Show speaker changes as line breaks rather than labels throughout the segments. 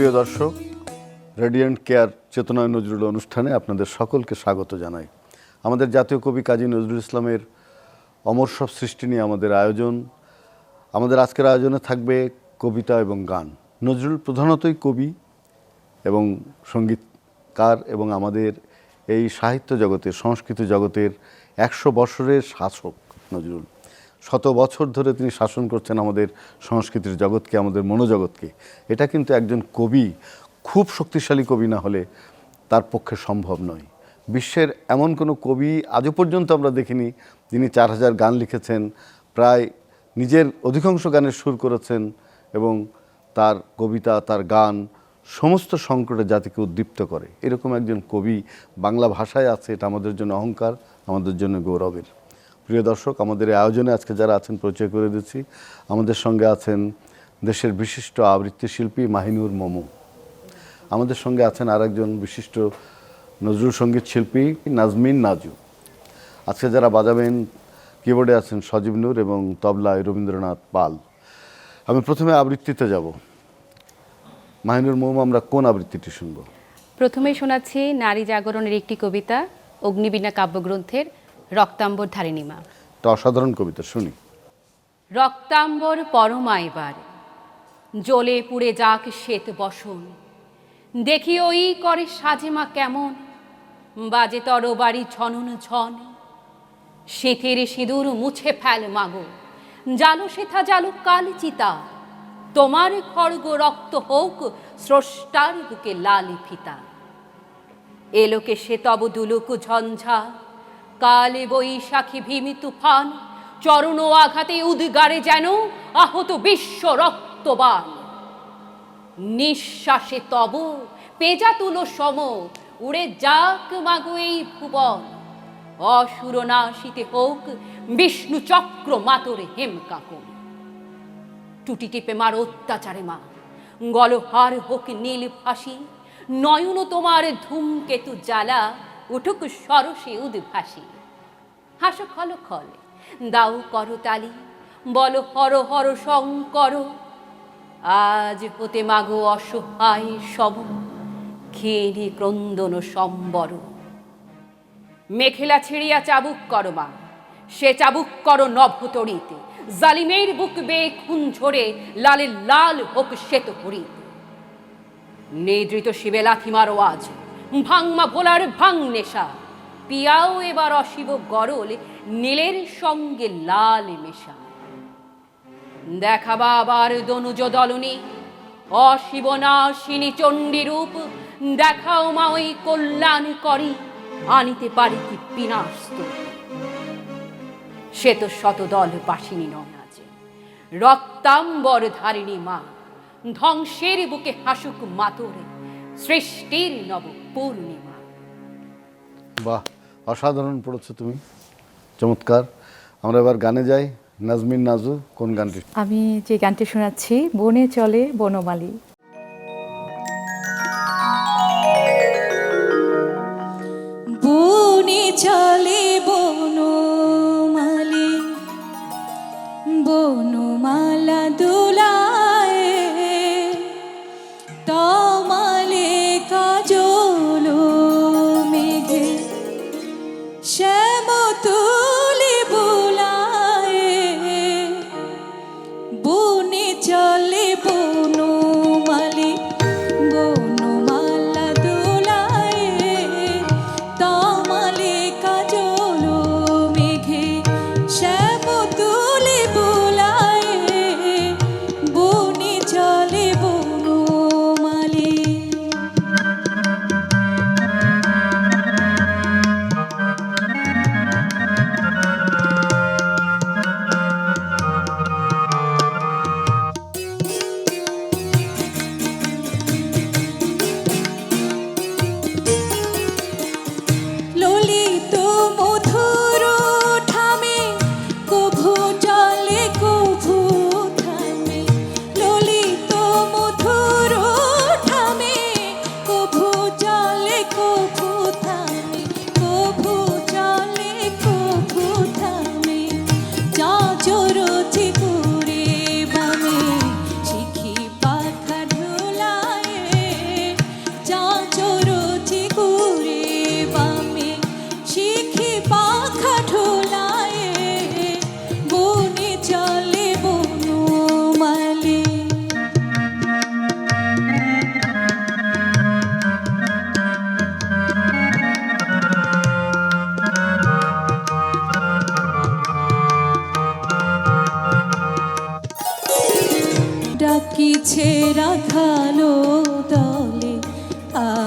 প্রিয় দর্শক, radiant care চেতনায় নজরুল অনুষ্ঠানে আপনাদের সকলকে স্বাগত জানাই। আমাদের জাতীয় কবি কাজী নজরুল ইসলামের অমর সব সৃষ্টি নিয়ে আমাদের আয়োজন। আমাদের আজকের আয়োজনে থাকবে কবিতা এবং গান। নজরুল প্রধানতই কবি এবং সঙ্গীতকার এবং আমাদের এই সাহিত্য জগতের, সংস্কৃতি জগতের 100 বছরের শাসক নজরুল। 100 বছর ধরে তিনি শাসন করছেন আমাদের সংস্কৃতির জগৎকে, আমাদের মনোজগৎকে। এটা কিন্তু একজন কবি, খুব শক্তিশালী কবি না হলে তার পক্ষে সম্ভব নয়। বিশ্বের এমন কোনো কবি আজও পর্যন্ত আমরা দেখিনি যিনি 4000 গান লিখেছেন, প্রায় নিজের অধিকাংশ গানের সুর করেছেন এবং তার কবিতা, তার গান সমস্ত সংকটে জাতিকে উদ্দীপ্ত করে। এরকম একজন কবি বাংলা ভাষায় আছে, এটা আমাদের জন্য অহংকার, আমাদের জন্য গৌরবের। প্রিয় দর্শক, আমাদের এই আয়োজনে আজকে যারা আছেন পরিচয় করে দিচ্ছি। আমাদের সঙ্গে আছেন দেশের বিশিষ্ট আবৃত্তি শিল্পী মাহিনুর মোমো। আমাদের সঙ্গে আছেন আরেকজন বিশিষ্ট নজরুল সঙ্গীত শিল্পী নাজমিন নাজু। আজকে যারা বাজাবেন, কিবোর্ডে আছেন সজীব নূর এবং তবলায় রবীন্দ্রনাথ পাল। আমি প্রথমে আবৃত্তিতে যাব। মাহিনুর মোমো, আমরা কোন আবৃত্তিটি শুনব?
প্রথমেই শোনাচ্ছি নারী জাগরণের একটি কবিতা, অগ্নিবীণা কাব্যগ্রন্থের রক্তাম্বর ধারিণীমা।
একটা অসাধারণ কবিতা, শুনি।
রক্তাম্বর পরমাইবার জ্বলে পুড়ে যাক শ্বেত বসন, দেখি ওই করে সাজেমা কেমন বাজে তরবারি ঝনন ঝন। শীতের সিঁদুর মুছে ফেল মাগো, জালো সেথা জালো কাল চিতা, তোমার খড়গ রক্ত হোক স্রষ্টার বুকে লাল ফিতা। এলোকে সে তব দুলুক ঝঞ্ঝা, কালে বৈশাখী ভীমি তুফান, চরণ আঘাতে উদ্গারে যেন আহত বিশ্ব রক্তবান। নিঃশ্বাসে তব পেজা তুলো সম উড়ে যাক মাগো এই ভুবন, অসুর নাশিতে হোক বিষ্ণু চক্র মাতরে হেমকাকুন। টুটি টিপে মার অত্যাচারে মা, গলহার হোক নীল ফাঁসি, নয়ন তোমার ধূমকেতু জ্বালা উঠুক সরসে উদ্ভাসী। হাসো খল খল দাও করতালি, বল হর হর শঙ্কর, আজ হতে মাগো অসহায় সব ক্ষীণে ক্রন্দন সম্বর। মেখেলা ছিঁড়িয়া চাবুক করো মা, সে চাবুক করো নভতরিতে, জালিমের বুক বেয়ে খুন ঝরে লালে লাল হোক শ্বেত হরিত। নিদ্রিত শিবে লাথি মারো আজ, ভাঙমা ভোলার ভাঙ নেশা, পিয়াও এবার অশিব গরল নীলের সঙ্গে লাল মেশা। দেখাবা আবার দনুজ দলনী, অশিব নাশিনী চণ্ডী রূপ, দেখাও মা ওই কল্যাণ করি, আনিতে পারি কি বিনাশ। সে তো শতদল বাসিনী নয় আজ, রক্তাম্বর ধারিণী মা, ধ্বংসের বুকে হাসুক মাতরে সৃষ্টির নব পূর্ণিমা।
বাহ, অসাধারণ পড়েছো তুমি, চমৎকার। আমরা এবার গানে যাই। নাজমিন নাজু, কোন গানটি?
আমি যে গানটি শোনাচ্ছি, বনে চলে বনমালী।
বনে চলে বনমালী, বনমালা দোলায়, তমালে কাজল মেঘে শ্যাম তুলি বোলায়। বনে চলে বনমালী, বনমালা দোলায়, তমালে কাজল মেঘে শ্যাম তুলি বোলায়। বনে চলে বনমালী। ললিত মধুর ঠামে কভু জলে কভু থামে, ললিত মধুর ঠামে কভু জলে কভু থামে, কভু জলে কভু থামে। চাচর চিকুরে বামে শিখি পাখা ঢোলায়,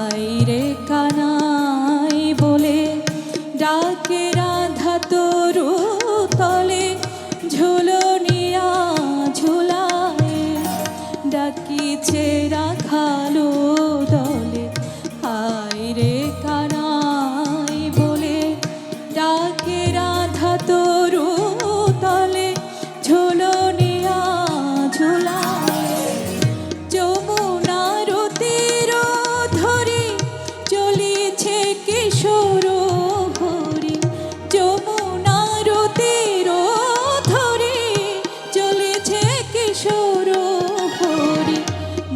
হায়রে কানাই বলে ডাকে রাধা তরু তলে ঝুলনিয়া ঝুলায় ডাকিছে রাখালো দলে হায়রে কানাই বলে ডাকে রাধা তরু তলে ঝুলনিয়া ঝুলায় যমুনার তীর ধরে চলিছে কিশোর হরি যমুনার তীর ধরে চলেছে কিশোর হরি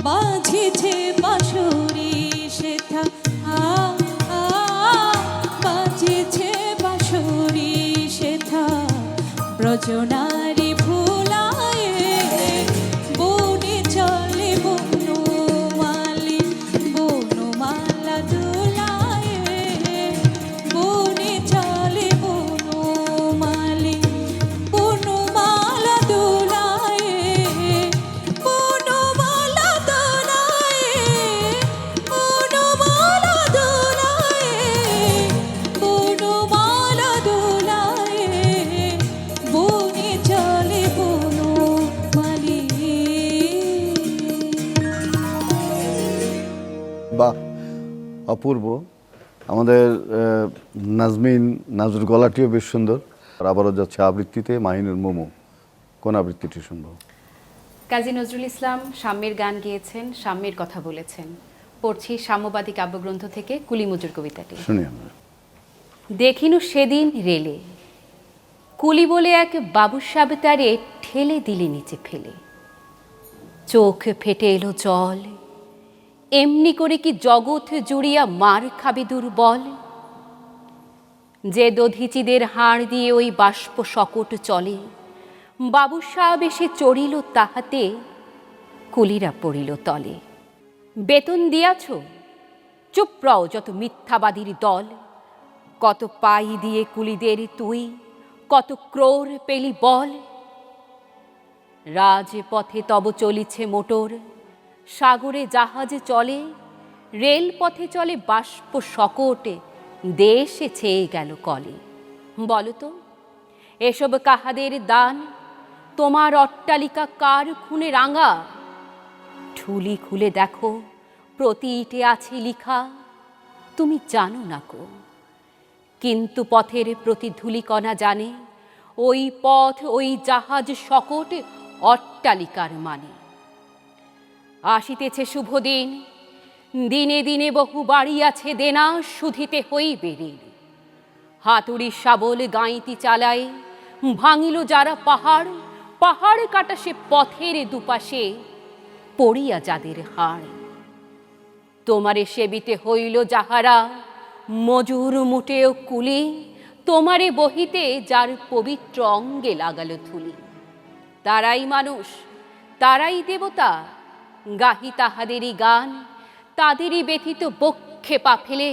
বাজিছে বাঁশরি সেথা বাজিছে বাঁশরি সেথা ব্রজনারী ভুলায় বনে চলে বনমালী বনমালা দোলায় বনে চলে বনমালী বনমালা দোলায় বনমালা দোলায় বনমালা দোলায় বনমালা দোলায় বনে চলে বনমালী।
বাহ, অপূর্ব। আমাদের নাজুর গলাটিও বেশ সুন্দর। আর আবারও যাচ্ছে আবৃত্তিতে মাহিনুর মোমো। কোন আবৃত্তিটি শুনবো?
কাজী নজরুল ইসলাম সাম্যের গান গেয়েছেন, সাম্যের কথা বলেছেন। পড়ছি সাম্যবাদী কাব্যগ্রন্থ থেকে কুলিমুজুর কবিতাটি।
শুনি আমরা।
দেখিনু সেদিন রেলে কুলি বলে এক বাবু সাহেব তারে ঠেলে দিলে নিচে ফেলে চোখ ফেটে এলো জল এমনি করে কি জগৎ জুড়িয়া মার খাবে দুর্বল যে দধিচিদের হাড় দিয়ে ওই বাষ্প সকট চলে বাবু সাহেব এসে চড়িল তাহাতে কুলিরা পড়িল তলে বেতন দিয়াছ চুপ রও যত মিথ্যাবাদীর দল কত পাই দিয়ে কুলিদের তুই কত ক্রোর পেলি বল রাজপথে তব চলিছে মোটর সাগরে জাহাজে চলে রেলপথে চলে বাষ্প সকটে দেশে ছেয়ে গেল কলে বলতো এসব কাহাদের দান তোমার অট্টালিকা কার খুনে রাঙা ঠুলি খুলে দেখো প্রতি ইটে আছে লিখা তুমি জানো না কো কিন্তু পথের প্রতি ধূলিকণা জানে ওই পথ ওই জাহাজ সকট অট্টালিকার মানে আসিতেছে শুভ দিন দিনে দিনে বহু বাড়ি আছে দেনা শুধিতে হইবে ঋণ হাতুড়ি শাবল গাঁইতি চালায় ভাঙিল যারা পাহাড় পাহাড় কাটা সে পথের দুপাশে পড়িয়া যাদের হাড় তোমারে সেবিতে হইল যাহারা মজুর মুটেও কুলি তোমারে বহিতে যার পবিত্র অঙ্গে লাগালো ধুলি তারাই মানুষ তারাই দেবতা গাহি তাহাদেরই গান তাদেরই ব্যথিত বক্ষে পা ফেলে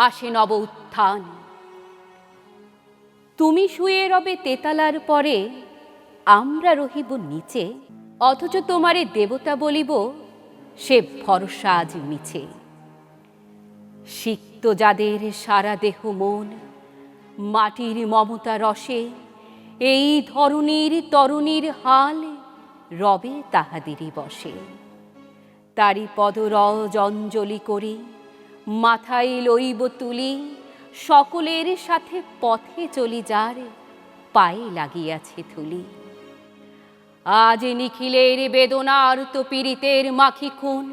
আসে নব উত্থান তুমি শুয়ে রবে তেতালার পরে আমরা রহিব নিচে অথচ তোমারে দেবতা বলিব সে ভরসা আজ মিছে সিক্ত যাদের সারা দেহ মন মাটির মমতা রসে এই ধরনীর তরুণীর হাল রবে তাহাদেরই বসে তারি পদরজ অঞ্জলি করি মাথায় লইব তুলি সকলের সাথে পথে চলি যার পায়ে লাগিয়াছে থুলি আজ নিখিলের বেদনার তো পীড়িতের মাখি খুন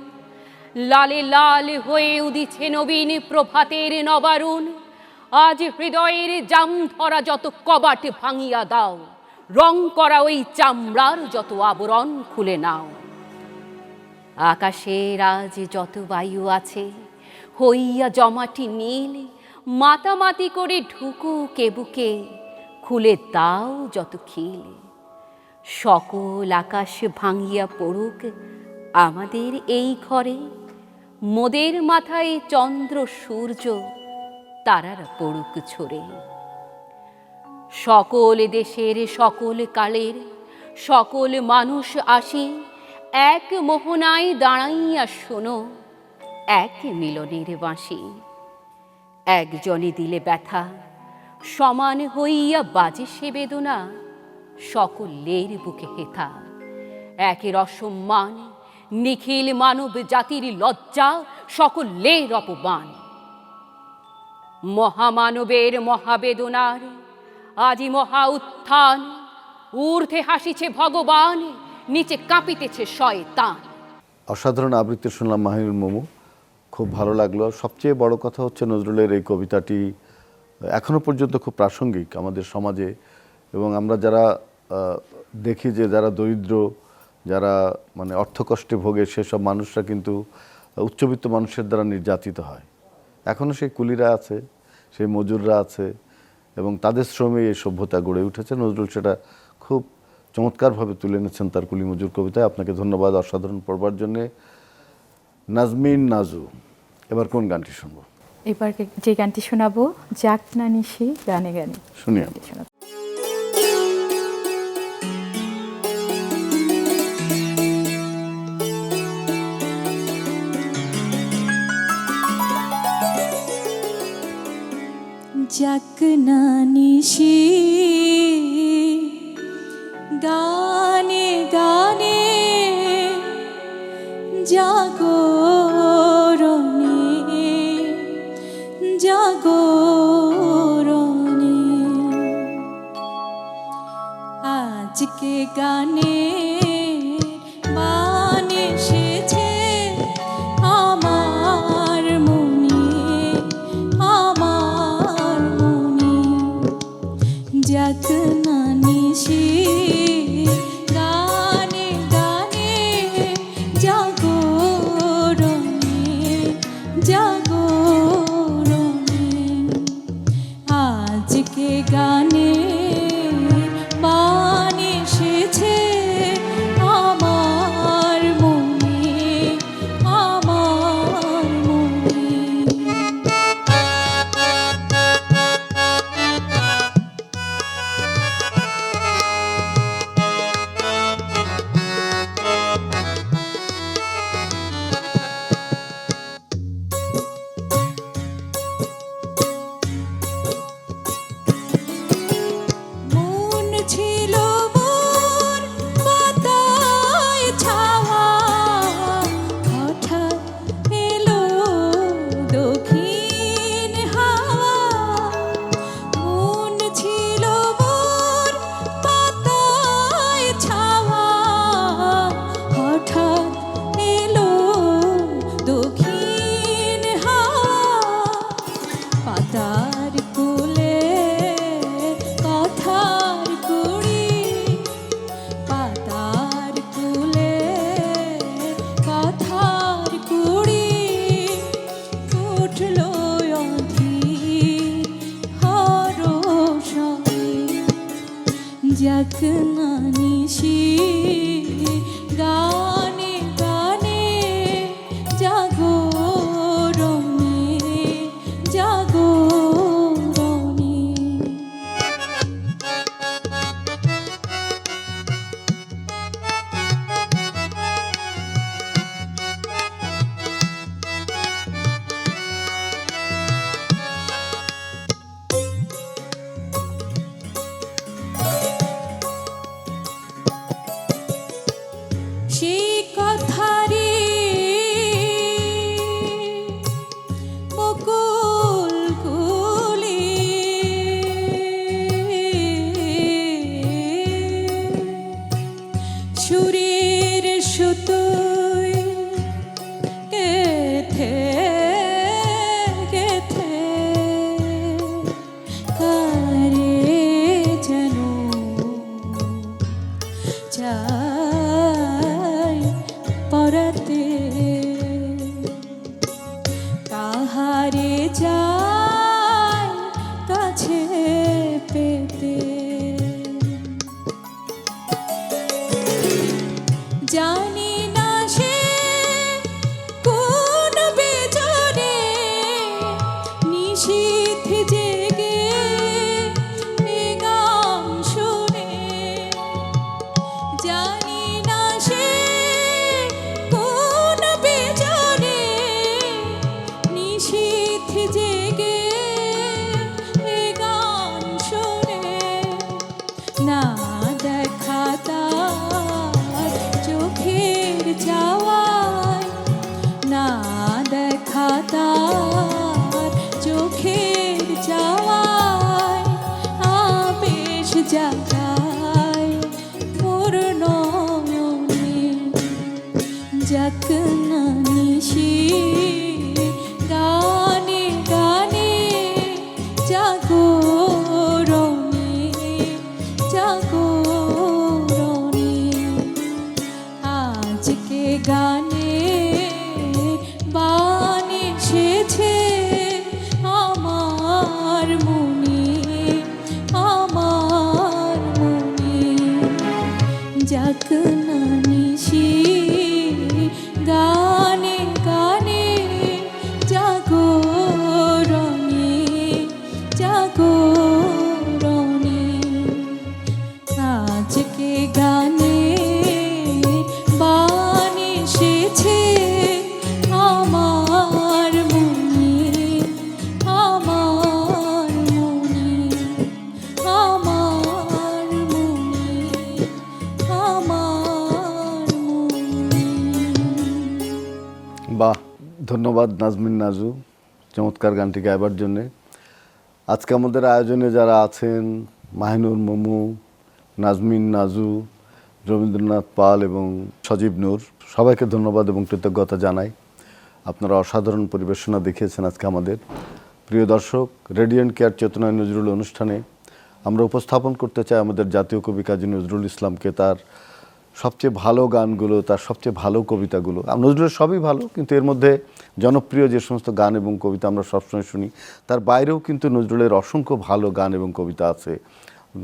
লালে লাল হয়ে উদিছে নবীন প্রভাতের নবারুণ আজ হৃদয়ের জাম ধরা যত কবাট ভাঙিয়া দাও রং করা ওই চামড়ার যত আবরণ খুলে নাও আকাশের আজ যত বায়ু আছে হইয়া জমাটি নীল মাতামাতি করে ঢুকুকে বুকে খুলে দাও যত খিল সকল আকাশ ভাঙিয়া পড়ুক আমাদের এই ঘরে মোদের মাথায় চন্দ্র সূর্য তারারা পড়ুক ছড়ে সকল দেশের সকল কালের সকল মানুষ আসি এক মোহনায় দাঁড়াইয়া শোনো এক মিলনের বাঁশি, একজনে দিলে ব্যথা, সমান হইয়া বাজে সে বেদনা, সকলের বুকে হেথা। একের অসম্মান, নিখিল মানব জাতির লজ্জা, সকলের অপমান। মহামানবের মহাবেদনার আজি মহা উত্থান, ঊর্ধ্বে হাসিছে ভগবান, নিচে কাঁপিতেছে শয়তান।
অসাধারণ আবৃত্তি শুনলাম মাহিনুর মোমো, খুব ভালো লাগলো। সবচেয়ে বড় কথা হচ্ছে নজরুলের এই কবিতাটি এখনো পর্যন্ত খুব প্রাসঙ্গিক আমাদের সমাজে, এবং আমরা যারা দেখি যে যারা দরিদ্র, যারা মানে অর্থকষ্টে ভোগে, সেসব মানুষরা কিন্তু উচ্চবিত্ত মানুষের দ্বারা নির্যাতিত হয়। এখনও সেই কুলিরা আছে, সেই মজুররা আছে, এবং তাদের শ্রমে এই সভ্যতা গড়ে উঠেছে। নজরুল সেটা খুব চমৎকারভাবে তুলে এনেছেন তার কুলি মজুর কবিতায়। আপনাকে ধন্যবাদ অসাধারণ পড়বার জন্যে। নাজমিন নাজু, এবার কোন গানটি শুনবো?
এবার যে গানটি শোনাবো, যাক না নিশি গানে গানে,
শুনি
গানটি শোনাবো।
যাক না নিশি গানে গানে, জাগরণে জাগরণে, আজকে গানে মানে এসেছে আমার মনে, আমার মনে। যাক না নিশি গানে গানে, জাগরণে জাগরণে, আজকে গানে মানে এসেছে আমার মনে, আমার মনে। মন ছিল মোর পাতায় ছাওয়া, হঠাৎ এলো দক্ষিণ হাওয়া। মন ছিল মোর পাতায় ছাওয়া, হঠাৎ এলো দক্ষিণ হাওয়া। পাতার কোলে কথার কুড়ি, পাতার কোলে কথার কুড়ি, উঠল অধীর হরষে। যাক না নিশি গানে গানে, জাগরণে জাগরণে। সেই কথারি বকুল কুলি, সুরের সুতোয় গেথে গেথে, কারে যেন চাই পরাতে, কাহারে চাই কাছে পেতে। জানি না সে কোন বেজরে নিশীথ জেগে এ গান শুনে। জানি না সে কোন বেজরে নিশীথ জেগে এ গান শুনে না দেখা তার চোখের চাওয়ায় না দেখা তার চোখের চাওয়ায় আবেশ জাগায় মোর নয়নে যাক না নিশি গানে গানে জাগরণে জাগরণে আজকে গানে বান এসেছে আমার মনে আমার মনে যাক না নিশি গানে গানে জাগরণে জাগরণে আজকে গানে বান এসেছে আমার মনে আমার মনে আমার মনে আমার মনে।
বাহ, ধন্যবাদ নাজমিন নাজু চমৎকার গানটি গাইবার জন্যে। আজকে আমাদের আয়োজনে যারা আছেন মাহিনুর মমু, নাজমিন নাজু, রবীন্দ্রনাথ পাল এবং সজীব নূর, সবাইকে ধন্যবাদ এবং কৃতজ্ঞতা জানাই। আপনারা অসাধারণ পরিবেশনা দেখিয়েছেন আজকে আমাদের। প্রিয় দর্শক, রেডিয়েন্ট কেয়ার চেতনায় নজরুল অনুষ্ঠানে আমরা উপস্থাপন করতে চাই আমাদের জাতীয় কবি কাজী নজরুল ইসলামকে, তার সবচেয়ে ভালো গানগুলো, তার সবচেয়ে ভালো কবিতাগুলো। নজরুলের সবই ভালো, কিন্তু এর মধ্যে জনপ্রিয় যে সমস্ত গান এবং কবিতা আমরা সবসময় শুনি, তার বাইরেও কিন্তু নজরুলের অসংখ্য ভালো গান এবং কবিতা আছে,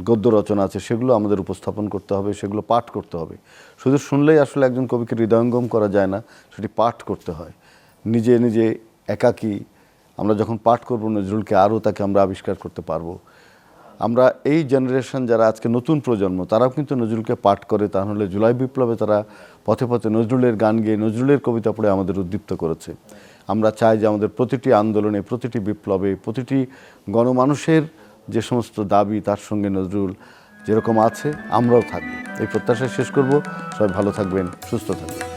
গদ্য রচনা আছে, সেগুলো আমাদের উপস্থাপন করতে হবে, সেগুলো পাঠ করতে হবে। শুধু শুনলেই আসলে একজন কবিকে হৃদয়ঙ্গম করা যায় না, সেটি পাঠ করতে হয়। নিজে নিজে একাকী আমরা যখন পাঠ করব নজরুলকে, আরও তাকে আমরা আবিষ্কার করতে পারবো। আমরা এই জেনারেশন যারা আজকে নতুন প্রজন্ম, তারাও কিন্তু নজরুলকে পাঠ করে, তা নাহলে জুলাই বিপ্লবে তারা পথে পথে নজরুলের গান গেয়ে নজরুলের কবিতা পড়ে আমাদের উদ্দীপ্ত করেছে। আমরা চাই যে আমাদের প্রতিটি আন্দোলনে, প্রতিটি বিপ্লবে, প্রতিটি গণমানুষের যে সমস্ত দাবি, তার সঙ্গে নজরুল যেরকম আছে আমরাও থাকবো। এই প্রত্যাশায় শেষ করব। সবাই ভালো থাকবেন, সুস্থ থাকবেন।